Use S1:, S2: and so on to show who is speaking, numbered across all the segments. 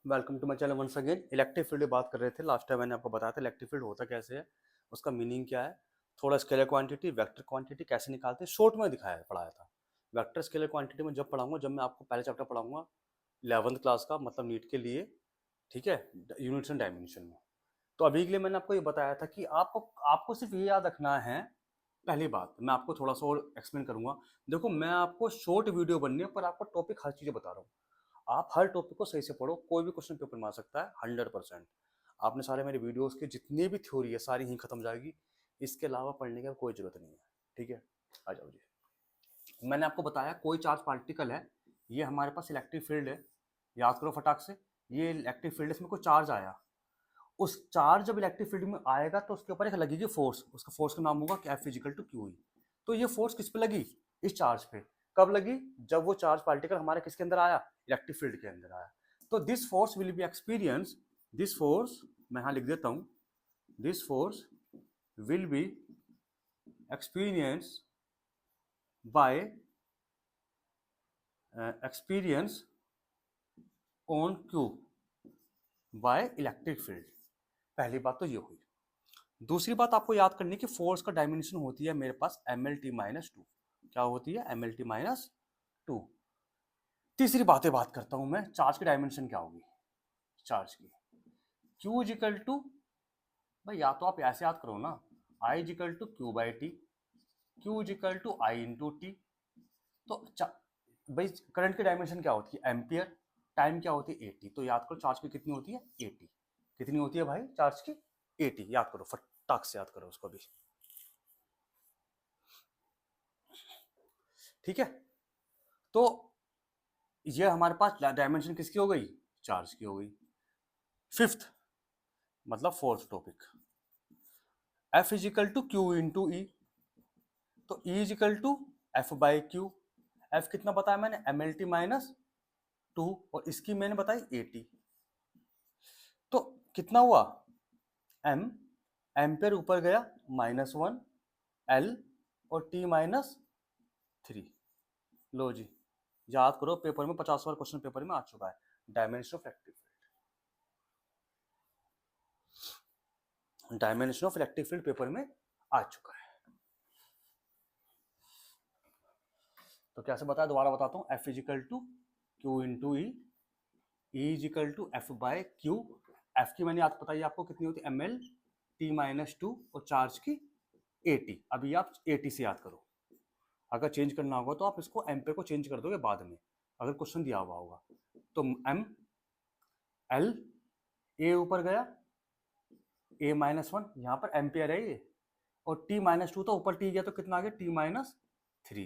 S1: Welcome to my channel once again. Electric field की बात कर रहे थे। लास्ट टाइम मैंने आपको बताया था इलेक्ट्रिक फील्ड होता कैसे है, उसका मीनिंग क्या है, थोड़ा स्केलर क्वांटिटी वेक्टर क्वांटिटी कैसे निकालते हैं, शॉर्ट में दिखाया पढ़ाया था। वेक्टर स्केलर क्वांटिटी में जब पढ़ाऊंगा, जब मैं आपको पहले चैप्टर पढ़ाऊंगा 11th क्लास का, मतलब नीट के लिए, ठीक है, यूनिट्स एंड डायमेंशन में। तो अभी के लिए मैंने आपको ये बताया था कि आपको आपको सिर्फ ये याद रखना है। पहली बात मैं आपको थोड़ा सा और एक्सप्लेन करूंगा। देखो, मैं आपको शॉर्ट वीडियो बननी है, पर आपको टॉपिक हर चीज़ें बता रहा हूँ। आप हर टॉपिक को सही से पढ़ो, कोई भी क्वेश्चन पेपर में आ सकता है 100%। आपने सारे मेरे वीडियोस के जितनी भी थ्योरी है सारी ही खत्म हो जाएगी। इसके अलावा पढ़ने की कोई जरूरत नहीं है। ठीक है, आ जाओ जी। मैंने आपको बताया कोई चार्ज पार्टिकल है, ये हमारे पास इलेक्ट्रिक फील्ड है। याद करो फटाक से, ये इलेक्ट्रिक फील्ड, इसमें कोई चार्ज आया, उस चार्ज जब इलेक्ट्रिक फील्ड में आएगा तो उसके ऊपर एक लगेगी फोर्स, उसका फोर्स का नाम होगा कि F is equal to Q E. तो ये फोर्स किस पे लगी? इस चार्ज पे। कब लगी? जब वो चार्ज पार्टिकल हमारे किसके अंदर आया? इलेक्ट्रिक फील्ड के अंदर आया। तो this force will be experience, this force, मैं यहां लिख देता हूं, this force will be experience by experience on Q by electric field. पहली बात तो ये हुई। दूसरी बात आपको याद करनी है कि फोर्स का डायमेंशन होती है मेरे पास M L T minus two. क्या होती है? M L T minus two. तीसरी बात करता हूं मैं, चार्ज की डायमेंशन क्या होगी चार्ज की? क्यू इजिकल टू, भाई या तो आप ऐसे याद करो ना, I is equal to Q by T, Q is equal to I into T. तो भाई करंट की डायमेंशन क्या होती है? एम्पियर। टाइम क्या होती है? एटी। तो याद करो चार्ज की कितनी होती है? एटी। कितनी होती है भाई चार्ज की? एटी। याद करो, फटाक से याद करो उसको भी। ठीक है, तो ये हमारे पास डायमेंशन किसकी हो गई? चार्ज की हो गई। फिफ्थ, मतलब fourth topic, F is equal to Q into E. तो E is equal to F by q. F कितना बताया मैंने? M L T minus two, और इसकी मैंने बताई ए टी। तो कितना हुआ? एम, एम्पेयर ऊपर गया माइनस वन, एल और टी माइनस थ्री। लो जी, याद करो, पेपर में 50 बार क्वेश्चन पेपर में आ चुका है, dimension of electric field. Dimension of electric field paper में आ चुका है। तो कैसे बताया, दोबारा बताता हूँ, F is equal to Q into E, E is equal to F by Q. F की मैंने याद बताई आपको कितनी होती है? M L T minus two, और चार्ज की ए टी। अभी आप ए टी से याद करो, अगर चेंज करना होगा तो आप इसको एम्पेयर को चेंज कर दोगे बाद में, अगर क्वेश्चन दिया हुआ होगा। तो एम, एल, ए ऊपर गया, ए माइनस वन, यहाँ पर एम्पियर है ये, और टी माइनस टू, तो ऊपर टी गया तो कितना आ गया? T minus three.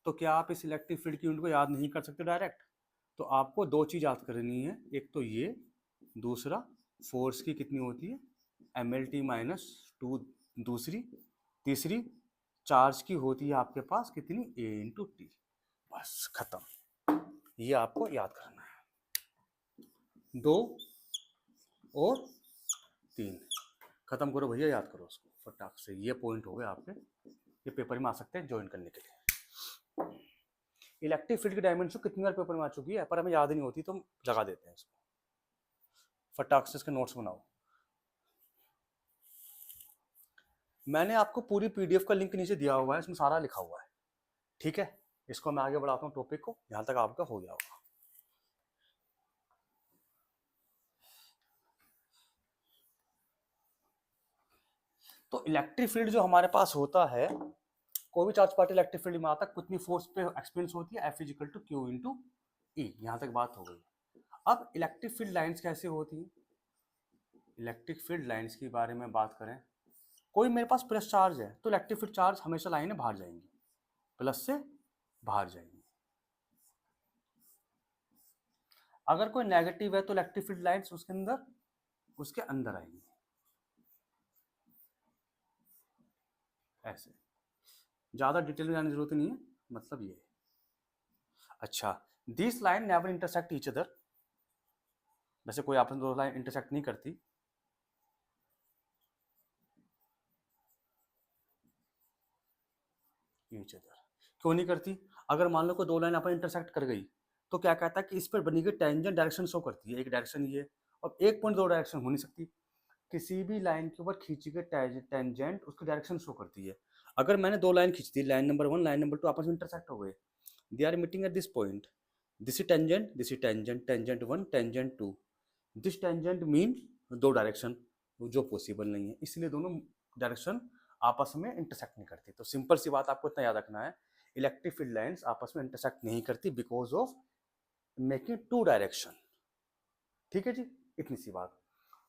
S1: तो क्या आप इस इलेक्ट्रिक फील्ड की यूनिट को याद नहीं कर सकते डायरेक्ट? तो आपको दो चीज याद करनी है, एक तो ये, दूसरा फोर्स की कितनी होती है? M L T minus two, दूसरी, तीसरी चार्ज की होती है आपके पास कितनी? A into T. बस खत्म, ये आपको याद करना है। दो और तीन, खत्म करो भैया, याद करो उसको फटाक से। ये पॉइंट हो गए आपके, ये पेपर में आ सकते हैं ज्वाइन करने के लिए। इलेक्ट्रिक फील्ड की डायमेंशन कितनी बार पेपर में आ चुकी है, पर हमें याद नहीं होती, तो हम लगा देते हैं इसको। फटाक से इसके नोट्स बनाओ। मैंने आपको पूरी पीडीएफ का लिंक नीचे दिया हुआ है, इसमें सारा लिखा हुआ है। ठीक है, इसको मैं आगे बढ़ाता हूँ टॉपिक को, यहां तक आपका हो गया होगा। तो इलेक्ट्रिक फील्ड जो हमारे पास होता है, कोई भी चार्ज पार्टिकल इलेक्ट्रिक फील्ड में आता है, कितनी फोर्स पे एक्सपीरियंस होती है? F is equal to Q into E. यहां तक बात हो गई। अब इलेक्ट्रिक फील्ड लाइंस कैसे होती हैं? इलेक्ट्रिक फील्ड लाइंस के बारे में बात करें, कोई मेरे पास प्लस चार्ज है तो इलेक्ट्रिक फील्ड चार्ज हमेशा लाइनें बाहर जाएंगी, प्लस से बाहर जाएंगी। अगर कोई नेगेटिव है तो इलेक्ट्रिक फील्ड लाइंस उसके अंदर आएंगी, ऐसे। ज्यादा डिटेल में जाने की जरूरत नहीं है, मतलब ये। अच्छा, this line never intersect each other. वैसे कोई आपस में दो लाइन इंटरसेक्ट नहीं करती। ईच अदर क्यों नहीं करती? अगर मान लो कोई दो लाइन अपन इंटरसेक्ट कर गई, तो क्या कहता है कि इस पर बनी गई टेंजेंट डायरेक्शन शो करती है, एक डायरेक्शन ये और एक पॉइंट दो डायरेक्शन हो नहीं सकती। किसी भी लाइन के ऊपर खींची गई टेंजेंट उसकी डायरेक्शन शो करती है। अगर मैंने दो लाइन खींच दी, लाइन नंबर 1 लाइन नंबर 2 आपस में इंटरसेक्ट हो गए, they are meeting at this point, this is tangent, this is tangent, tangent 1 tangent 2, this tangent mean दो डायरेक्शन जो पॉसिबल नहीं है, इसलिए दोनों डायरेक्शन आपस में इंटरसेक्ट नहीं करती। तो सिंपल सी बात आपको इतना याद रखना है, इलेक्ट्रिक फील्ड लाइंस आपस में इंटरसेक्ट नहीं करती because of making two direction. ठीक है जी, इतनी सी बात।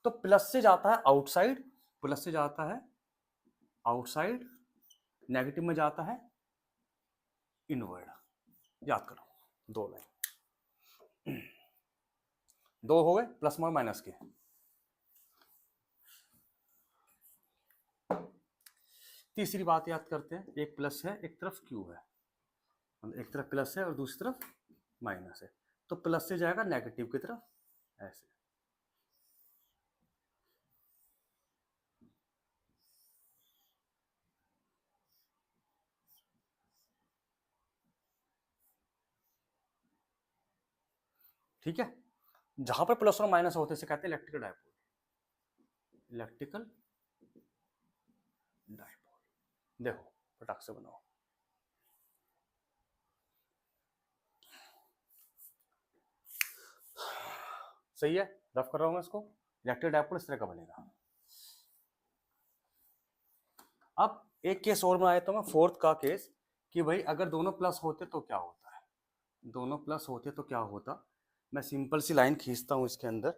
S1: तो प्लस से जाता है आउटसाइड, प्लस से जाता है आउटसाइड, नेगेटिव में जाता है इनवर्ड। याद करो, दो लाइन, दो हो गए प्लस और माइनस के। तीसरी बात याद करते हैं, एक प्लस है एक तरफ क्यू है, एक तरफ प्लस है और दूसरी तरफ माइनस है, तो प्लस से जाएगा नेगेटिव की तरफ ऐसे। ठीक है, जहां पर प्लस और माइनस होते से कहते हैं इलेक्ट्रिकल डायपोल, इलेक्ट्रिकल डायपोल। देखो फटाक से बनाओ, सही है, रफ कर रहा हूं मैं इसको। इलेक्ट्रिक डायपोल इस तरह का बनेगा। अब एक केस और बनाया तो मैं, फोर्थ का केस, कि भाई अगर दोनों प्लस होते तो क्या होता है, दोनों प्लस होते तो क्या होता। मैं सिंपल सी लाइन खींचता हूं इसके अंदर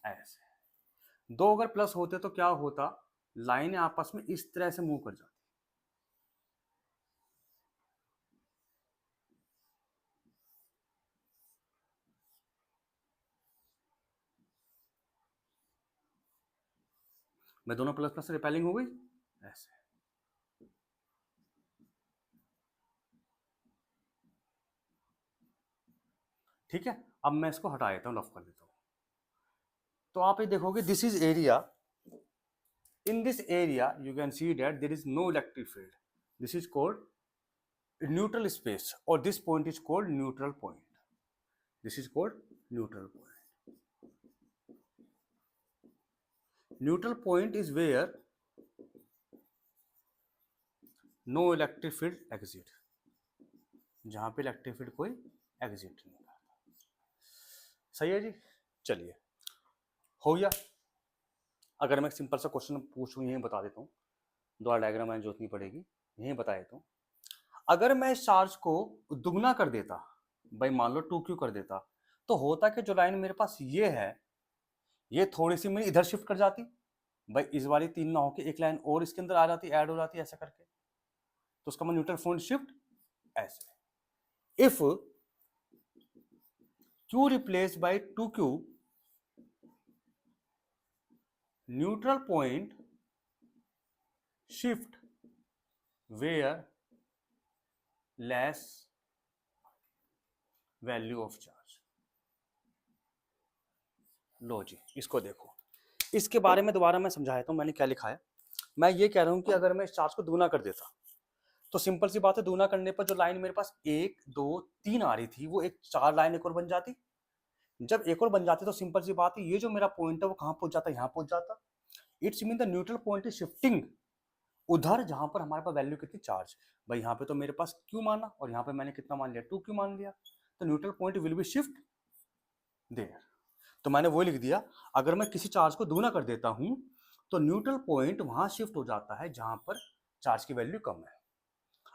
S1: ऐसे, दो अगर प्लस होते तो क्या होता, लाइनें आपस में इस तरह से मूव कर जाती। मैं दोनों प्लस प्लस रिपेलिंग हो गई ऐसे। ठीक है, अब मैं इसको हटा देता हूं, रफ कर देता हूं। तो आप ये देखोगे this is area, in this area you can see that there is no electric field, this is called neutral space और this point is called neutral point, this is called neutral point. Neutral point is where no electric field exit, जहां पे electric field कोई exit नहीं करता। सही है जी, चलिए हो गया। अगर मैं सिंपल सा क्वेश्चन पूछूं, यही बता देता हूँ, दोबारा डायग्राम मैंने जोतनी पड़ेगी, यही बता देता हूँ। अगर मैं इस चार्ज को दुगना कर देता, भाई मान लो 2q कर देता, तो होता कि जो लाइन मेरे पास ये है, ये थोड़ी सी मेरी इधर शिफ्ट कर जाती, भाई इस वाली 3 ना होके एक लाइन और इसके अंदर आ जाती, ऐड हो जाती ऐसा करके, तो उसका मैं न्यूट्रल पॉइंट शिफ्ट ऐसे। If q replace by 2q, neutral point shift where less value of charge. लो जी, इसको देखो, इसके बारे में दोबारा मैं समझाता हूं, मैंने क्या लिखा है। मैं ये कह रहा हूं कि अगर मैं इस चार्ज को दूना कर देता, तो सिंपल सी बात है, दूना करने पर जो लाइन मेरे पास 1 2 3 आ रही थी, वो एक 4 लाइन एक और बन जाती। जब एक और बन जाती तो सिंपल सी बात है, ये जो मेरा पॉइंट है वो कहां पहुंच जाता, यहां पहुंच जाता। It's mean the neutral point is shifting उधर जहां पर हमारे पास वैल्यू कितनी, चार्ज। भाई यहाँ पे तो मेरे पास क्यू माना और यहाँ पे मैंने कितना मान लिया, 2q मान लिया, तो neutral point will be shift there. तो मैंने वो लिख दिया, अगर मैं किसी चार्ज को दूना कर देता हूं तो न्यूट्रल पॉइंट वहां शिफ्ट हो जाता है जहां पर चार्ज की वैल्यू कम है।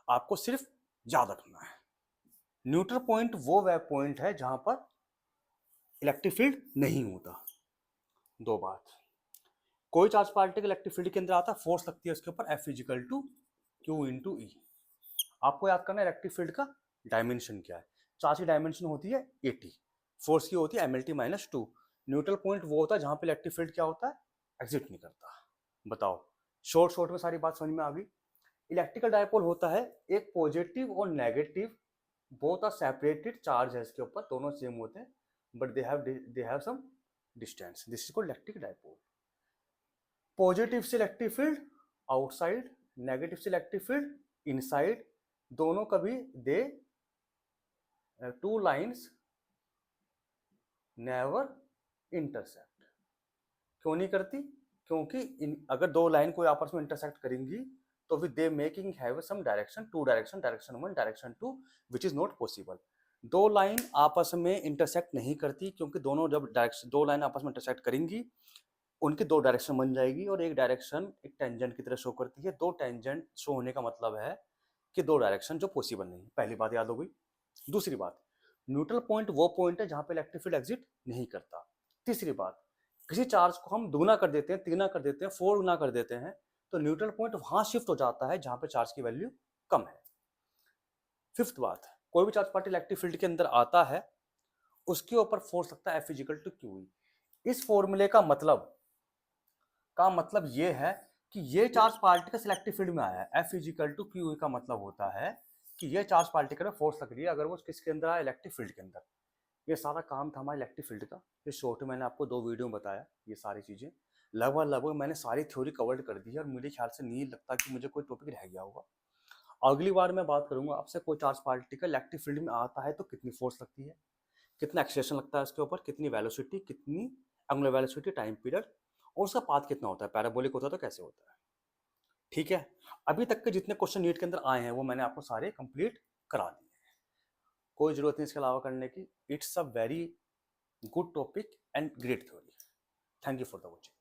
S1: आपको सिर्फ याद रखना है, न्यूट्रल पॉइंट वो वह पॉइंट है जहां पर इलेक्ट्रिक फील्ड नहीं होता। दो बात, कोई चार्ज पार्टिकल इलेक्ट्रिक फील्ड के अंदर आता, फोर्स लगती है उसके ऊपर, F is equal to Q into E. आपको याद करना है इलेक्ट्रिक फील्ड का डायमेंशन क्या है। चार्ज की डायमेंशन होती है 80, फोर्स की होती है mlt माइनस 2। न्यूट्रल पॉइंट वो होता है जहां पे इलेक्ट्रिक फील्ड क्या होता है, एग्जिट नहीं करता। बताओ, शॉर्ट शॉर्ट में सारी बात समझ में आ गई। इलेक्ट्रिकल डायपोल होता है एक पॉजिटिव और negative, both are separated charge है इसके ऊपर, दोनों सेम होते हैं but they have some distance, this is called electric dipole. Positive से इलेक्ट्रिक फील्ड आउटसाइड, नेगेटिव से इलेक्ट्रिक फील्ड इनसाइड, दोनों कभी they two lines never intersect. क्यों नहीं करती? क्योंकि अगर दो लाइन कोई आपस में इंटरसेक्ट करेंगी तो फिर they making have some direction, two direction, direction one, direction two, which is not possible. दो लाइन आपस में इंटरसेक्ट नहीं करती, क्योंकि दोनों जब डायरेक्शन, दो लाइन आपस में इंटरसेक्ट करेंगी उनकी दो डायरेक्शन बन जाएगी और एक डायरेक्शन एक टेंजेंट की तरह शो करती है। दो टेंजेंट शो होने का मतलब है कि दो डायरेक्शन जो पॉसिबल नहीं है। पहली बात याद हो गई। दूसरी बात, न्यूट्रल पॉइंट वो पॉइंट है जहां पे इलेक्ट्रिक फील्ड एग्जिट नहीं करता। तीसरी बात, किसी चार्ज को हम दुगना कर देते हैं, तिगुना कर देते हैं, फोर गुना कर देते हैं तो न्यूट्रल पॉइंट वहां शिफ्ट हो जाता है जहां पे चार्ज की वैल्यू कम है। फिफ्थ बात, कोई भी चार्ज पार्टिकल इलेक्ट्रिक फील्ड के अंदर आता है उसके ऊपर फोर्स लगता है F is equal to Q. इस फॉर्मूले का मतलब ये है कि ये चार्ज पार्टिकल इलेक्ट्रिक फील्ड में आया है। F is equal to Q का मतलब होता है कि ये चार्ज पार्टिकल में फोर्स लग रही है अगर वो किसके अंदर आया, इलेक्ट्रिक फील्ड के अंदर। ये सारा काम था हमारा इलेक्ट्रिक फील्ड का। ये शॉर्ट में मैंने आपको 2 वीडियो में बताया ये सारी चीजें। लगभग मैंने सारी थ्योरी कवर कर दी है और मेरे ख्याल से नहीं लगता कि मुझे कोई टॉपिक रह गया होगा। अगली बार मैं बात करूंगा आपसे, कोई चार्ज पार्टिकल इलेक्ट्रिक फील्ड में आता है तो कितनी फोर्स लगती है, कितना एक्सेलेरेशन लगता है उसके ऊपर, कितनी वेलोसिटी, कितनी एंगुलर वेलोसिटी, टाइम पीरियड, और उसका पाथ कितना होता है, पैराबोलिक होता है तो कैसे होता है। ठीक है, अभी तक के जितने क्वेश्चन नीट के अंदर आए हैं वो मैंने आपको सारे कंप्लीट करा दिए। कोई जरूरत नहीं इसके अलावा करने की। It's a very good topic and great theory. Thank you for the watching.